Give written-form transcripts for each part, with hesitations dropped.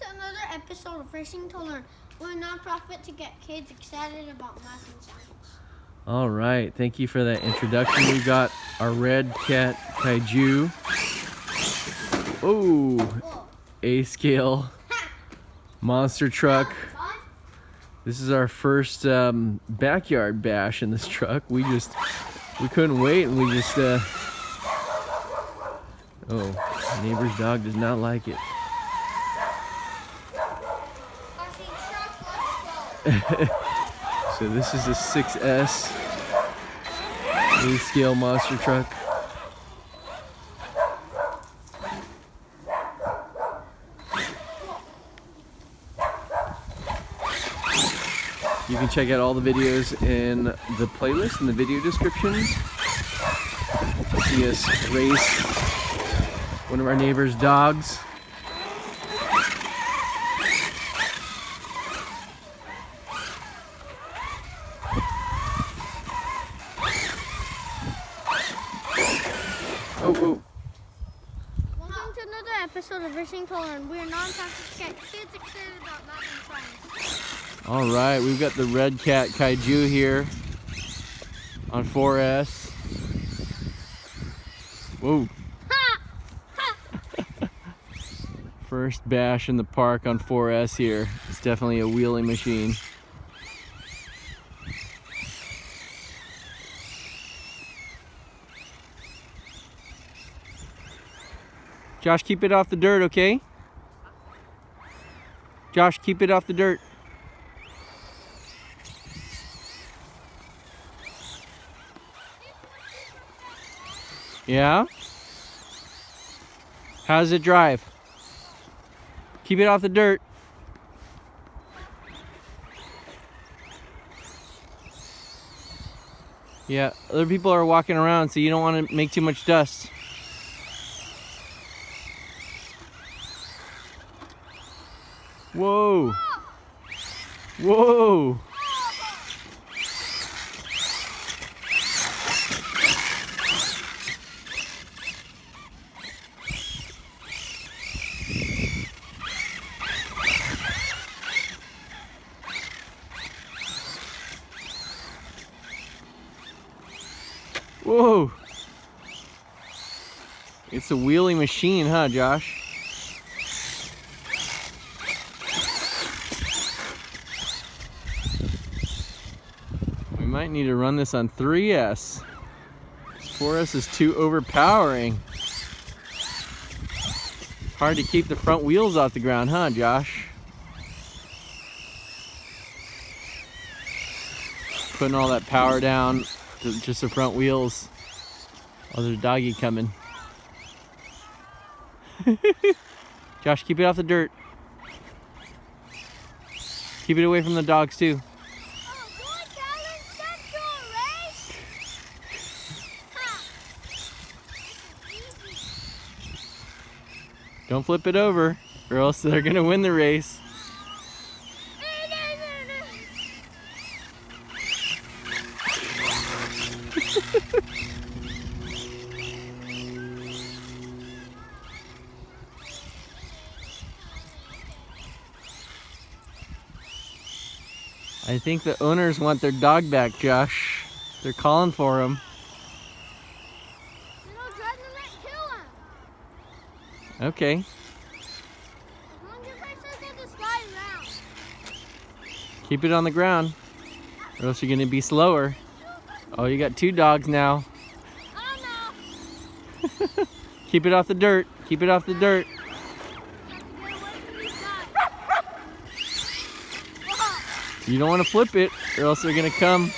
to another episode of Racing to Learn. We're a nonprofit to get kids excited about math and science. All right, thank you for that introduction. We got our Redcat Kaiju. Oh, A-scale monster truck. This is our first backyard bash in this truck. We couldn't wait, and we just oh, neighbor's dog does not like it. So this is a 6S A-scale monster truck. You can check out all the videos in the playlist in the video description. See us race one of our neighbor's dogs. Oh. Welcome to another episode of Racing to Learn. We are nonprofit to get kids excited about math and science. All right, we've got the Redcat Kaiju here on 4S. Whoa. First bash in the park on 4S here. It's definitely a wheeling machine. Josh, keep it off the dirt, okay? Josh, keep it off the dirt. Yeah? How does it drive? Keep it off the dirt. Yeah, other people are walking around, so you don't want to make too much dust. Whoa! Whoa! Whoa! It's a wheeling machine, huh, Josh? We might need to run this on 3S. 4S is too overpowering. Hard to keep the front wheels off the ground, huh, Josh? Putting all that power down to just the front wheels. Oh, there's a doggy coming. Josh, keep it off the dirt. Keep it away from the dogs, too. Don't flip it over, or else they're gonna win the race. I think the owners want their dog back, Josh. They're calling for him. Okay. As long as I circle the slide around. Keep it on the ground, or else you're gonna be slower. Oh, you got two dogs now. Oh no! Keep it off the dirt. Keep it off the dirt. You don't want to flip it, or else they're gonna come.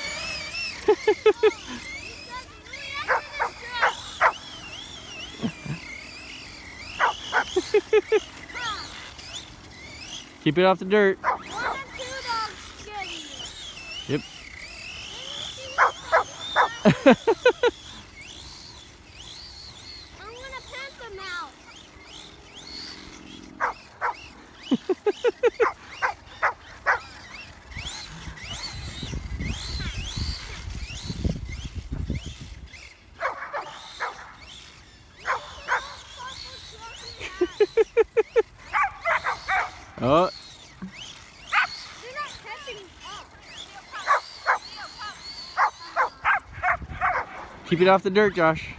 Keep it off the dirt. Yep. I'm gonna pet them out. Oh. They're not catching up. Keep it off the dirt, Josh.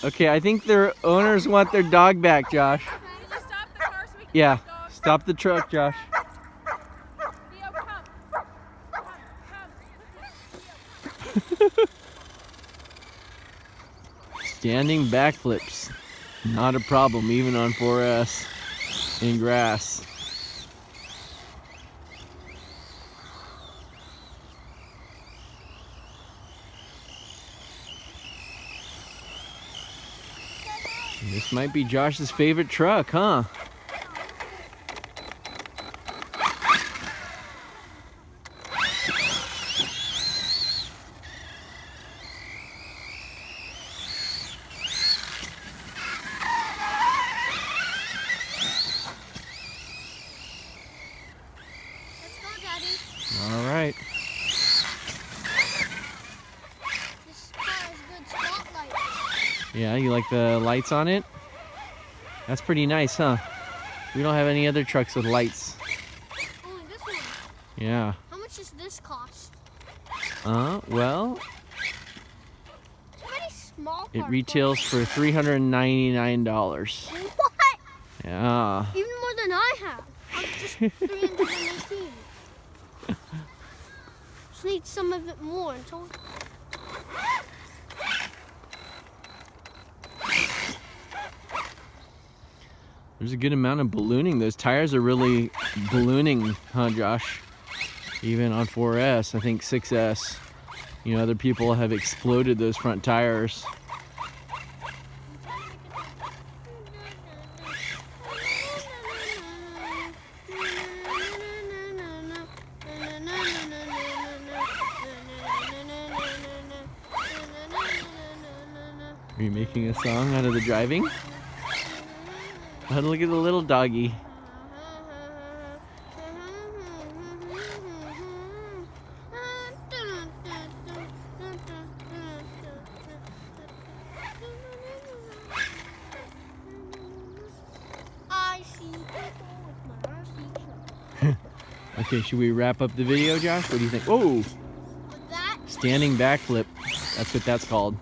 Okay, I think their owners want their dog back, Josh. Can you stop the car so we can Yeah, get the dog? stop the truck, Josh. Theo, come. Come. Standing backflips, not a problem, even on 4S in grass. This might be Josh's favorite truck, huh? Let's go, Daddy. All right. This car has good spotlight. Yeah, you like the lights on it? That's pretty nice, huh? We don't have any other trucks with lights. Only this one. Yeah. How much does this cost? Well, Too many small it cars. retails for $399. What? Yeah. Even more than I have. I'm just 318. Just need some of it more until. There's a good amount of ballooning. Those tires are really ballooning, huh, Josh? Even on 4S, I think 6S. You know, other people have exploded those front tires. Are you making a song out of the driving? Oh, look at the little doggy. I see people with my RC truck. Okay, should we wrap up the video, Josh? What do you think? Oh, With that, standing backflip. That's what that's called.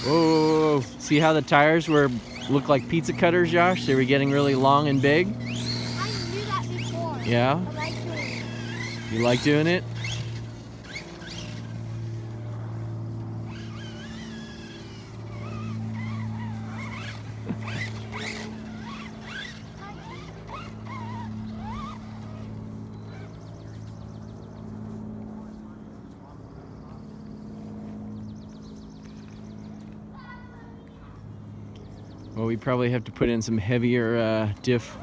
Whoa, see how the tires look like pizza cutters, Josh? They were getting really long and big. I knew that before. Yeah? I like doing it. You like doing it? Well, we probably have to put in some heavier diff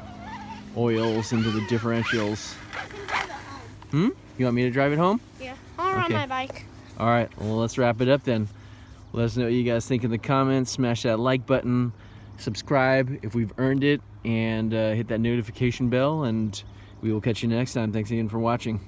oils into the differentials. I can drive it home. You want me to drive it home? Yeah. I'll ride Okay. my bike. All right, well, let's wrap it up then. Let us know what you guys think in the comments. Smash that like button, subscribe if we've earned it, and hit that notification bell, and we will catch you next time. Thanks again for watching.